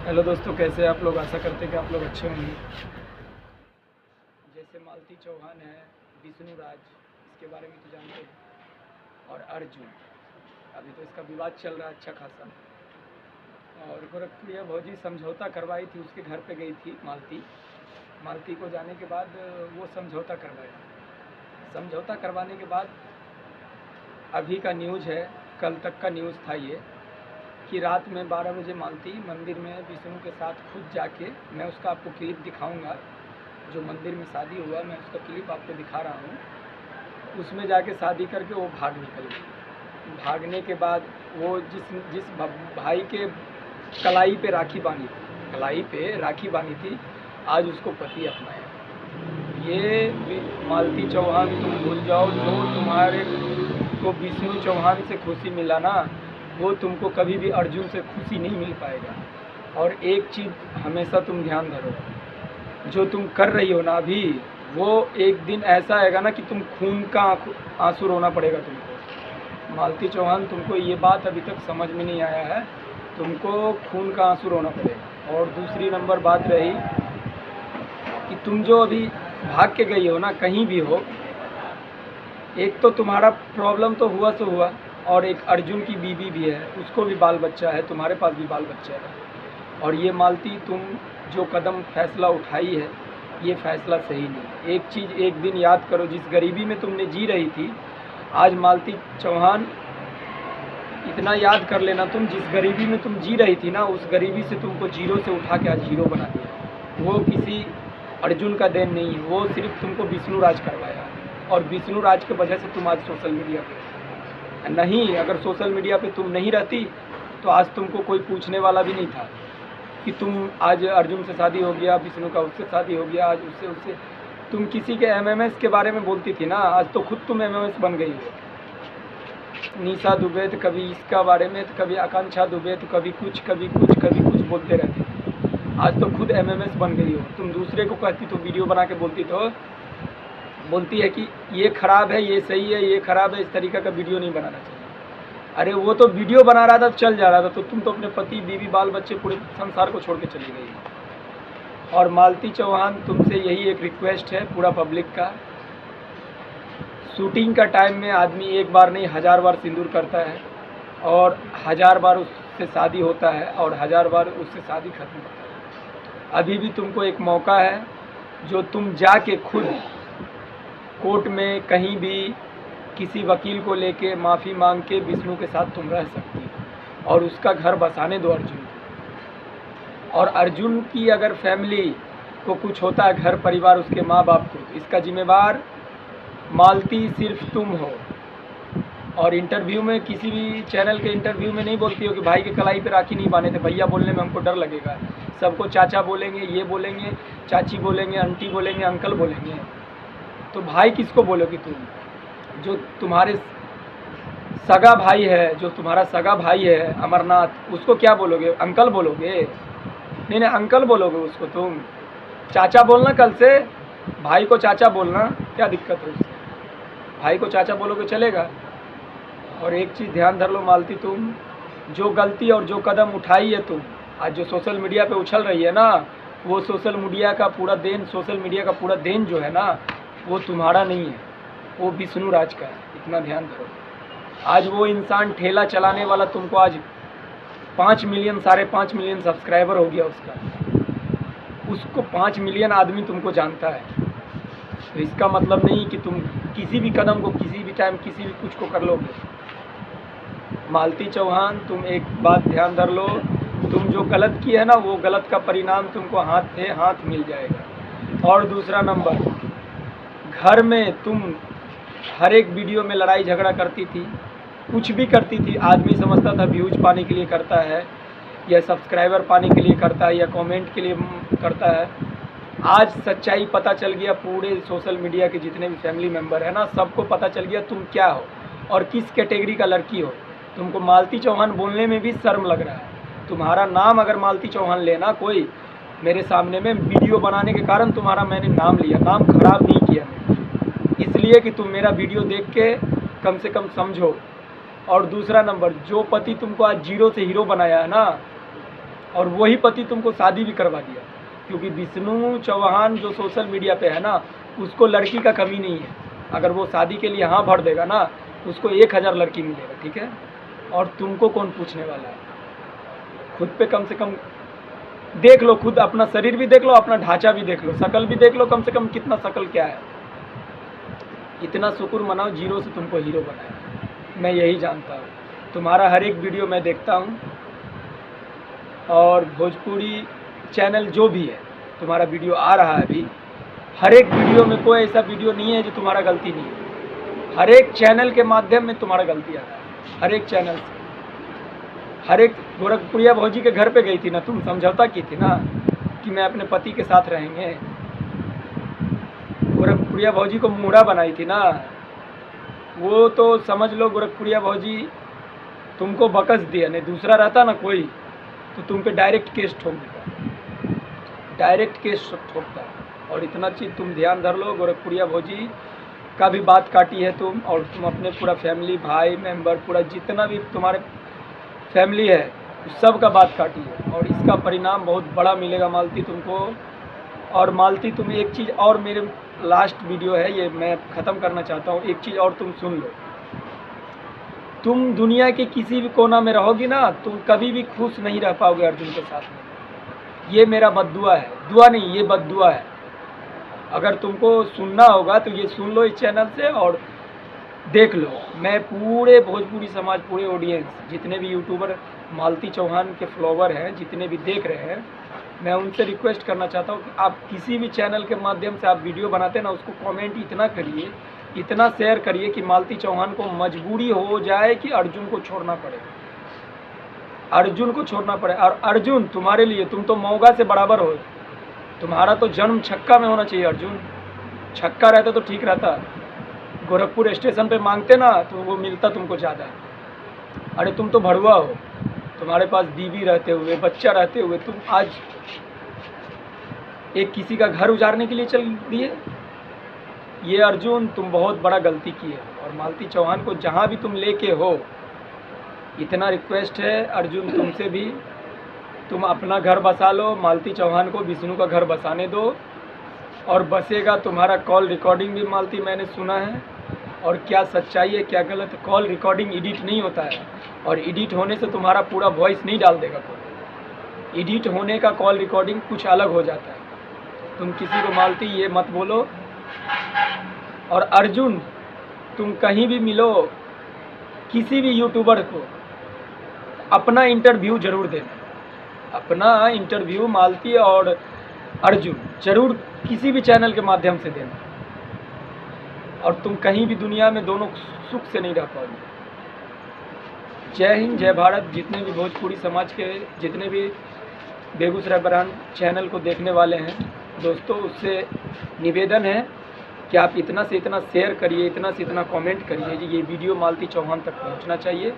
Hello दोस्तों, कैसे आप लोग? आशा करते हैं कि आप लोग अच्छे होंगे। जैसे मालती चौहान है, विष्णु राज, इसके बारे में तो जानते हैं, और अर्जुन। अभी तो इसका विवाद चल रहा है अच्छा खासा। और गोरखप्रिया भौजी समझौता करवाई थी, उसके घर पे गई थी मालती। मालती को जाने के बाद वो समझौता करवाया। समझौता करवाने के बाद अभी का न्यूज़ है, कल तक का न्यूज़ था ये, कि रात में 12 बजे मालती मंदिर में विष्णु के साथ खुद जाके, मैं उसका आपको क्लिप दिखाऊंगा, जो मंदिर में शादी हुआ मैं उसका क्लिप आपको दिखा रहा हूँ। उसमें जाके शादी करके वो भाग निकल गई। भागने के बाद वो जिस जिस भाई के कलाई पे राखी बांधी थी, कलाई पे राखी बांधी थी, आज उसको पति अपनाया। ये मालती चौहान तुम भूल जाओ, जो तुम्हारे को विष्णु चौहान से खुशी मिला ना, वो तुमको कभी भी अर्जुन से खुशी नहीं मिल पाएगा। और एक चीज़ हमेशा तुम ध्यान धरो, जो तुम कर रही हो ना अभी, वो एक दिन ऐसा आएगा ना कि तुम खून का आंसू रोना पड़ेगा तुमको। मालती चौहान, तुमको ये बात अभी तक समझ में नहीं आया है, तुमको खून का आंसू रोना पड़ेगा। और दूसरी नंबर बात रही कि तुम जो अभी भाग के गई हो ना, कहीं भी हो, एक तो तुम्हारा प्रॉब्लम तो हुआ सो हुआ, और एक अर्जुन की बीवी भी है, उसको भी बाल बच्चा है, तुम्हारे पास भी बाल बच्चा है। और ये मालती, तुम जो कदम फैसला उठाई है, ये फैसला सही नहीं। एक चीज़ एक दिन याद करो, जिस गरीबी में तुमने जी रही थी, आज मालती चौहान इतना याद कर लेना, तुम जिस गरीबी में तुम जी रही थी ना, उस गरीबी से तुमको जीरो से उठा के आज हीरो बना दिया। वो किसी अर्जुन का देन नहीं है, वो सिर्फ तुमको विष्णु राज करवाया, और विष्णु राज की वजह से तुम आज सोशल मीडिया पे नहीं। अगर सोशल मीडिया पे तुम नहीं रहती तो आज तुमको कोई पूछने वाला भी नहीं था कि तुम आज अर्जुन से शादी हो गया, विष्णु का उससे शादी हो गया, आज उससे तुम किसी के एमएमएस के बारे में बोलती थी ना, आज तो खुद तुम एमएमएस बन गई हो। निशा दुबे तो कभी इसका बारे में, तो कभी आकांक्षा दुबे, तो कभी कुछ बोलते रहते थे। आज तो खुद एमएमएस बन गई हो। तुम दूसरे को कहती तो वीडियो बना के बोलती है कि ये ख़राब है, ये सही है, ये ख़राब है, इस तरीक़े का वीडियो नहीं बनाना चाहिए। अरे वो तो वीडियो बना रहा था, चल जा रहा था, तो तुम तो अपने पति, बीवी, बाल बच्चे, पूरे संसार को छोड़ के चली गई। और मालती चौहान, तुमसे यही एक रिक्वेस्ट है पूरा पब्लिक का, शूटिंग का टाइम में आदमी एक बार नहीं 1000 बार सिंदूर करता है, और 1000 बार उससे शादी होता है, और 1000 बार उससे शादी खत्म होता है। अभी भी तुमको एक मौका है, जो तुम जाके खुद कोर्ट में कहीं भी किसी वकील को लेके माफ़ी मांग के विष्णु के साथ तुम रह सकती हो, और उसका घर बसाने दो अर्जुन को। और अर्जुन की अगर फैमिली को कुछ होता है, घर परिवार, उसके माँ बाप को, इसका जिम्मेवार मालती सिर्फ तुम हो। और इंटरव्यू में, किसी भी चैनल के इंटरव्यू में नहीं बोलती हो कि भाई के कलाई पे राखी नहीं बांधे थे, भैया बोलने में हमको डर लगेगा, सबको चाचा बोलेंगे, ये बोलेंगे, चाची बोलेंगे, आंटी बोलेंगे, अंकल बोलेंगे। तो भाई किसको बोलोगी तुम? जो तुम्हारे सगा भाई है, जो तुम्हारा सगा भाई है अमरनाथ, उसको क्या बोलोगे? अंकल बोलोगे? नहीं, अंकल बोलोगे उसको तुम। चाचा बोलना कल से, भाई को चाचा बोलना, क्या दिक्कत है उससे? भाई को चाचा बोलोगे चलेगा। और एक चीज़ ध्यान धर लो मालती, तुम जो गलती और जो कदम उठाई है, तुम आज जो सोशल मीडिया पे उछल रही है ना, वो सोशल मीडिया का पूरा देन जो है ना, वो तुम्हारा नहीं है, वो विष्णु राज का है। इतना ध्यान करो। आज वो इंसान ठेला चलाने वाला, तुमको आज 5 मिलियन, 5.5 मिलियन सब्सक्राइबर हो गया उसको 5 मिलियन आदमी तुमको जानता है। तो इसका मतलब नहीं कि तुम किसी भी कदम को, किसी भी टाइम, किसी भी कुछ को कर लोगे। मालती चौहान, तुम एक बात ध्यान धर लो, तुम जो गलत किए है ना, वो गलत का परिणाम तुमको हाथ मिल जाएगा। और दूसरा नंबर, घर में तुम हर एक वीडियो में लड़ाई झगड़ा करती थी, कुछ भी करती थी, आदमी समझता था व्यूज पाने के लिए करता है, या सब्सक्राइबर पाने के लिए करता है, या कमेंट के लिए करता है। आज सच्चाई पता चल गया, पूरे सोशल मीडिया के जितने भी फैमिली मेम्बर है ना, सबको पता चल गया तुम क्या हो और किस कैटेगरी का लड़की हो। तुमको मालती चौहान बोलने में भी शर्म लग रहा है। तुम्हारा नाम अगर मालती चौहान लेना, कोई मेरे सामने में वीडियो बनाने के कारण तुम्हारा मैंने नाम लिया, नाम खराब नहीं किया मैंने, इसलिए कि तुम मेरा वीडियो देख के कम से कम समझो। और दूसरा नंबर, जो पति तुमको आज जीरो से हीरो बनाया है ना, और वही पति तुमको शादी भी करवा दिया, क्योंकि विष्णु चौहान जो सोशल मीडिया पे है ना, उसको लड़की का कमी नहीं है। अगर वो शादी के लिए हाँ भर देगा ना, उसको 1000 लड़की मिलेगा, ठीक है। और तुमको कौन पूछने वाला है? खुद पे कम से कम देख लो, खुद अपना शरीर भी देख लो, अपना ढांचा भी देख लो, शकल भी देख लो, कम से कम कितना शकल क्या है। इतना शुक्र मनाओ, जीरो से तुमको हीरो बनाया। मैं यही जानता हूँ। तुम्हारा हर एक वीडियो मैं देखता हूँ, और भोजपुरी चैनल जो भी है, तुम्हारा वीडियो आ रहा है अभी, हर एक वीडियो में कोई ऐसा वीडियो नहीं है जो तुम्हारा गलती नहीं है। हर एक चैनल के माध्यम में तुम्हारा गलती आ रहा है, हर एक चैनल से। हर एक गोरखपुरिया भौजी के घर पे गई थी ना, तुम समझौता की थी ना कि मैं अपने पति के साथ रहेंगे। गोरखपुरिया भौजी को मूढ़ा बनाई थी ना, वो तो समझ लो गोरखपुरिया भौजी तुमको बकस दिया, नहीं दूसरा रहता ना कोई तो तुम पे डायरेक्ट केस ठोक देता, डायरेक्ट केस ठोकता। और इतना चीज़ तुम ध्यान धर लो, गोरखपुरिया भौजी का भी बात काटी है तुम, और तुम अपने पूरा फैमिली, भाई मेंबर, पूरा जितना भी तुम्हारे फैमिली है उस सब का बात काटी है। और इसका परिणाम बहुत बड़ा मिलेगा मालती तुमको। और मालती तुम एक चीज़ और, मेरे लास्ट वीडियो है ये, मैं ख़त्म करना चाहता हूँ, एक चीज़ और तुम सुन लो। तुम दुनिया के किसी भी कोना में रहोगी ना, तुम कभी भी खुश नहीं रह पाओगे अर्जुन के साथ में। ये मेरा बद्दुआ है, दुआ नहीं, ये बद्दुआ है। अगर तुमको सुनना होगा तो ये सुन लो इस चैनल से और देख लो। मैं पूरे भोजपुरी समाज, पूरे ऑडियंस, जितने भी यूट्यूबर मालती चौहान के फॉलोवर हैं, जितने भी देख रहे हैं, मैं उनसे रिक्वेस्ट करना चाहता हूँ कि आप किसी भी चैनल के माध्यम से आप वीडियो बनाते हैं ना, उसको कमेंट इतना करिए, इतना शेयर करिए कि मालती चौहान को मजबूरी हो जाए कि अर्जुन को छोड़ना पड़े, अर्जुन को छोड़ना पड़े। और अर्जुन तुम्हारे लिए, तुम तो मौगा से बराबर हो, तुम्हारा तो जन्म छक्का में होना चाहिए। अर्जुन छक्का रहता तो ठीक रहता, गोरखपुर स्टेशन पे मांगते ना तो वो मिलता तुमको ज़्यादा। अरे तुम तो भड़ुआ हो, तुम्हारे पास बीवी रहते हुए, बच्चा रहते हुए, तुम आज एक किसी का घर उजाड़ने के लिए चल दिए। ये अर्जुन तुम बहुत बड़ा गलती की है। और मालती चौहान को जहाँ भी तुम लेके हो, इतना रिक्वेस्ट है अर्जुन तुमसे भी, तुम अपना घर बसा लो, मालती चौहान को विष्णु का घर बसाने दो। और बसेगा तुम्हारा कॉल रिकॉर्डिंग भी मालती, मैंने सुना है। और क्या सच्चाई है क्या गलत, कॉल रिकॉर्डिंग एडिट नहीं होता है, और एडिट होने से तुम्हारा पूरा वॉइस नहीं डाल देगा कोई। एडिट होने का कॉल रिकॉर्डिंग कुछ अलग हो जाता है। तुम किसी को मालती ये मत बोलो। और अर्जुन तुम कहीं भी मिलो किसी भी यूट्यूबर को, अपना इंटरव्यू जरूर देना, अपना इंटरव्यू मालती और अर्जुन जरूर किसी भी चैनल के माध्यम से देना। और तुम कहीं भी दुनिया में दोनों सुख से नहीं रह पाओगे। जय हिंद, जय भारत। जितने भी भोजपुरी समाज के, जितने भी बेगूसराय ब्रांड चैनल को देखने वाले हैं दोस्तों, उससे निवेदन है कि आप इतना से इतना शेयर करिए, इतना से इतना कमेंट करिए, ये वीडियो मालती चौहान तक पहुंचना चाहिए।